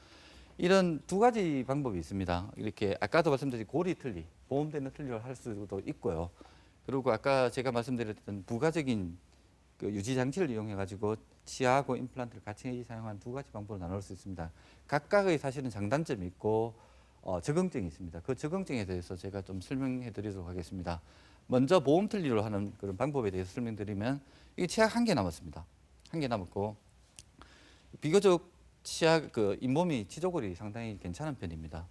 이런 두 가지 방법이 있습니다. 이렇게 아까도 말씀드린 고리 틀니, 보험되는 틀니를 할 수도 있고요. 그리고 아까 제가 말씀드렸던 부가적인 그 유지 장치를 이용해 가지고 치아하고 임플란트를 같이 사용하는 두 가지 방법으로 나눌 수 있습니다. 각각의 사실은 장단점이 있고 적응증이 있습니다. 그 적응증에 대해서 제가 좀 설명해 드리도록 하겠습니다. 먼저 보험 틀니로 하는 그런 방법에 대해서 설명드리면 이게 치아 한 개 남았습니다. 한 개 남았고 비교적 치아 그 잇몸이 치조골이 상당히 괜찮은 편입니다.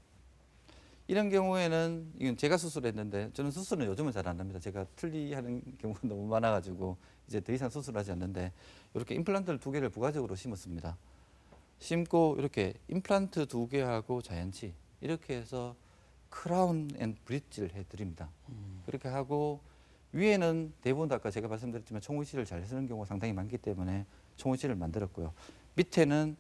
이런 경우에는 이건 제가 수술했는데 저는 수술은 요즘은 잘 안 합니다. 제가 틀니하는 경우가 너무 많아가지고 이제 더 이상 수술하지 않는데 이렇게 임플란트를 두 개를 부가적으로 심었습니다. 심고 이렇게 임플란트 두 개하고 자연치 이렇게 해서 크라운 앤 브릿지를 해드립니다. 그렇게 하고 위에는 대부분 아까 제가 말씀드렸지만 총의실을 잘 쓰는 경우가 상당히 많기 때문에 총의실을 만들었고요. 밑에는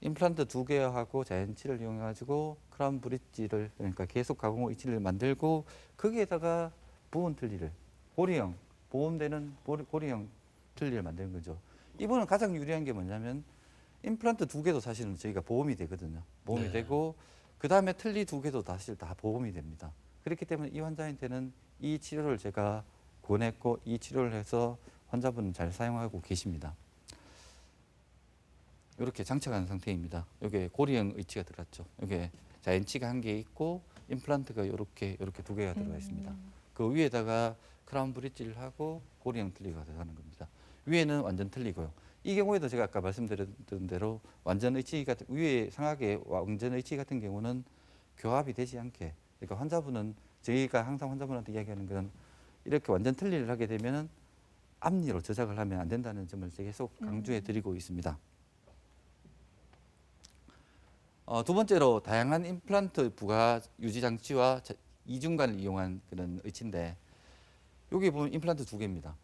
임플란트 두 개하고 자연치를 이용해 가지고 크라운 브릿지를 그러니까 계속 가공 의치를 만들고 거기에다가 부분 틀니를 고리형 보험되는 고리형 틀니를 만드는 거죠. 이번은 가장 유리한 게 뭐냐면 임플란트 두 개도 사실은 저희가 보험이 되거든요. 보험이 네. 되고 그 다음에 틀니 두 개도 사실 다 보험이 됩니다. 그렇기 때문에 이 환자한테는 이 치료를 제가 권했고 이 치료를 해서 환자분은 잘 사용하고 계십니다. 이렇게 장착한 상태입니다. 여기에 고리형 의치가 들어갔죠. 여기에 자연치가 한 개 있고 임플란트가 이렇게 두 개가 들어가 있습니다. 그 위에다가 크라운 브릿지를 하고 고리형 틀니가 들어가는 겁니다. 위에는 완전 틀니고요. 이 경우에도 제가 아까 말씀드렸던 대로 완전 의치 같은 위에 상하게 완전 의치 같은 경우는 교합이 되지 않게 그러니까 환자분은 저희가 항상 환자분한테 이야기하는 건 이렇게 완전 틀니를 하게 되면은 앞니로 저작을 하면 안 된다는 점을 계속 강조해 드리고 있습니다. 두 번째로 다양한 임플란트 부가 유지 장치와 이중관을 이용한 그런 의치인데 여기 보면 임플란트 두 개입니다.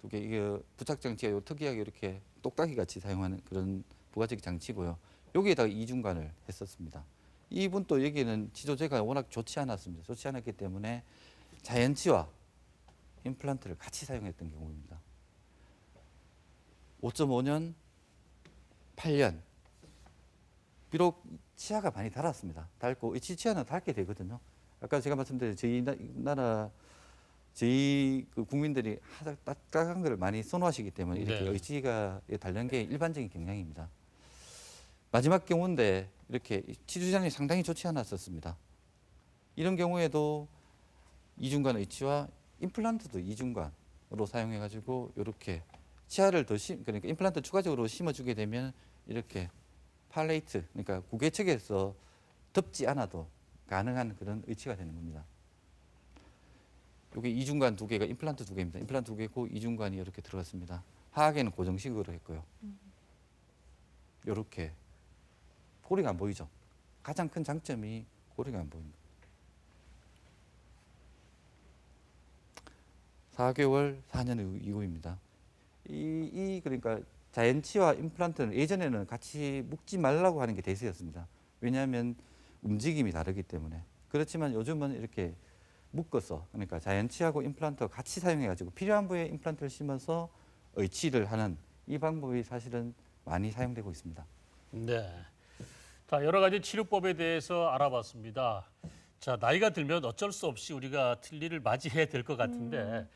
두 개 이게 부착 장치가 특이하게 이렇게 똑딱이 같이 사용하는 그런 부가적 장치고요. 여기에다가 이중관을 했었습니다. 이분 또 여기는 치조제가 워낙 좋지 않았습니다. 좋지 않았기 때문에 자연치와 임플란트를 같이 사용했던 경우입니다. 5.5년, 8년. 비록 치아가 많이 닳았습니다. 닳고 이 치아는 닳게 되거든요. 아까 제가 말씀드린 저희 나라 저희 그 국민들이 딱딱한 걸 많이 선호하시기 때문에 이렇게 네. 의지가 닳는 게 일반적인 경향입니다. 마지막 경우인데 이렇게 치주장이 상당히 좋지 않았었습니다. 이런 경우에도 이중관 의치와 임플란트도 이중관으로 사용해 가지고 이렇게 치아를 그러니까 임플란트 추가적으로 심어주게 되면 이렇게 팔레이트 그러니까 구개측에서 덮지 않아도 가능한 그런 의치가 되는 겁니다. 여기 이중관 두 개가 임플란트 두 개입니다. 임플란트 두 개고 이중관이 이렇게 들어갔습니다. 하악에는 고정식으로 했고요. 이렇게 고리가 안 보이죠. 가장 큰 장점이 고리가 안 보입니다. 4개월, 4년 이후입니다. 그러니까 자연치와 임플란트는 예전에는 같이 묶지 말라고 하는 게 대세였습니다. 왜냐하면 움직임이 다르기 때문에. 그렇지만 요즘은 이렇게 묶어서 그러니까 자연치하고 임플란트 같이 사용해가지고 필요한 부위에 임플란트를 심어서 의치를 하는 이 방법이 사실은 많이 사용되고 있습니다. 네. 자, 여러 가지 치료법에 대해서 알아봤습니다. 자, 나이가 들면 어쩔 수 없이 우리가 틀니를 맞이해야 될 것 같은데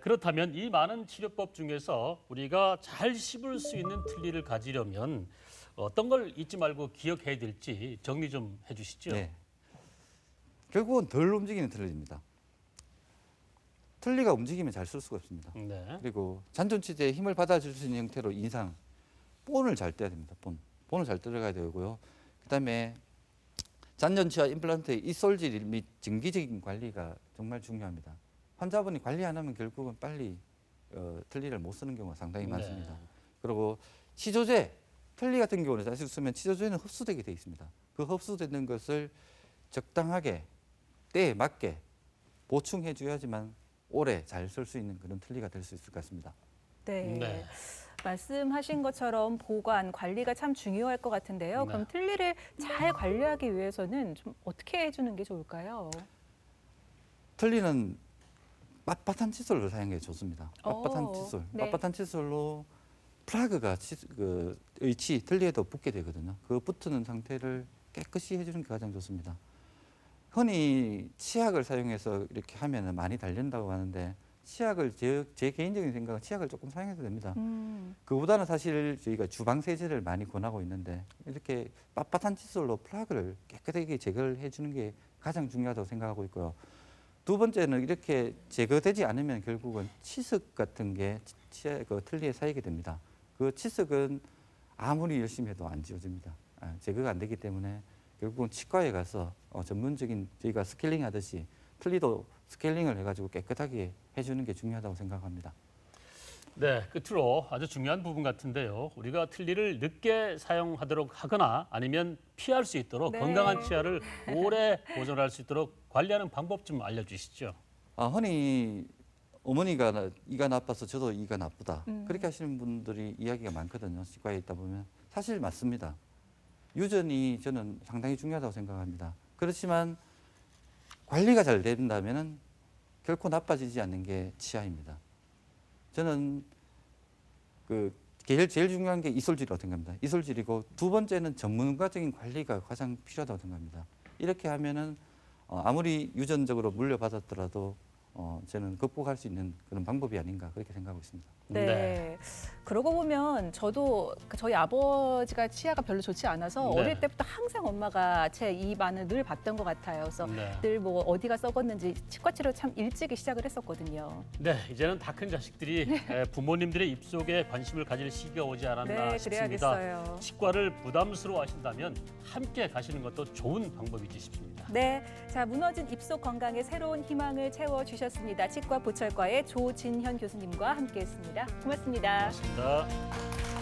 그렇다면 이 많은 치료법 중에서 우리가 잘 씹을 수 있는 틀니를 가지려면 어떤 걸 잊지 말고 기억해야 될지 정리 좀 해주시죠. 네. 결국은 덜 움직이는 틀니입니다. 틀니가 움직이면 잘 쓸 수가 없습니다. 네. 그리고 잔존치제에 힘을 받아줄 수 있는 형태로 인상, 본을 잘 떼야 됩니다. 본을 잘 들어가야 되고요. 그다음에 잔존치와 임플란트의 입솔질 및 정기적인 관리가 정말 중요합니다. 환자분이 관리 안 하면 결국은 빨리 틀니를 못 쓰는 경우가 상당히 많습니다. 그리고 치조제, 틀니 같은 경우는 사실 쓰면 치조제는 흡수되게 되어 있습니다. 그 흡수되는 것을 적당하게 때에 맞게 보충해 줘야지만 오래 잘 쓸 수 있는 그런 틀니가 될 수 있을 것 같습니다. 네. 네. 말씀하신 것처럼 보관, 관리가 참 중요할 것 같은데요. 네. 그럼 틀니를 잘 관리하기 위해서는 좀 어떻게 해주는 게 좋을까요? 틀니는 빳빳한 칫솔을 사용해 좋습니다. 빳빳한 칫솔. 네. 빳빳한 칫솔로 플라그가 의치, 틀니에도 붙게 되거든요. 그 붙는 상태를 깨끗이 해주는 게 가장 좋습니다. 흔히 치약을 사용해서 이렇게 하면 많이 닳는다고 하는데 치약을 제 개인적인 생각은 치약을 조금 사용해도 됩니다. 음. 그보다는 사실 저희가 주방 세제를 많이 권하고 있는데 이렇게 빳빳한 칫솔로 플라그를 깨끗하게 제거를 해주는 게 가장 중요하다고 생각하고 있고요. 두 번째는 이렇게 제거되지 않으면 결국은 치석 같은 게 그 틀니에 쌓이게 됩니다. 그 치석은 아무리 열심히 해도 안 지워집니다. 제거가 안 되기 때문에 결국은 치과에 가서 전문적인 저희가 스케일링 하듯이 틀니도 스케일링을 해가지고 깨끗하게 해주는 게 중요하다고 생각합니다. 네, 끝으로 아주 중요한 부분 같은데요. 우리가 틀니를 늦게 사용하도록 하거나 아니면 피할 수 있도록 네. 건강한 치아를 오래 보존할 수 있도록 관리하는 방법 좀 알려주시죠. 흔히 어머니가 이가 나빠서 저도 이가 나쁘다. 음. 그렇게 하시는 분들이 이야기가 많거든요. 치과에 있다 보면. 사실 맞습니다. 유전이 저는 상당히 중요하다고 생각합니다. 그렇지만 관리가 잘 된다면 결코 나빠지지 않는 게 치아입니다. 저는 제일 중요한 게 이솔질이라고 생각합니다. 이솔질이고 두 번째는 전문가적인 관리가 가장 필요하다고 생각합니다. 이렇게 하면은 아무리 유전적으로 물려받았더라도 저는 극복할 수 있는 그런 방법이 아닌가 그렇게 생각하고 있습니다. 네. 네. 그러고 보면 저도 저희 아버지가 치아가 별로 좋지 않아서 네. 어릴 때부터 항상 엄마가 제 입안을 늘 봤던 것 같아요. 그래서 네. 늘 뭐 어디가 썩었는지 치과 치료 참 일찍이 시작을 했었거든요. 네, 이제는 다 큰 자식들이 부모님들의 입속에 관심을 가질 시기가 오지 않았나 네, 싶습니다. 그래야겠어요. 치과를 부담스러워하신다면 함께 가시는 것도 좋은 방법이지 싶습니다. 네, 자 무너진 입속 건강에 새로운 희망을 채워주셨습니다. 치과 보철과의 조진현 교수님과 함께했습니다. 고맙습니다. 고맙습니다.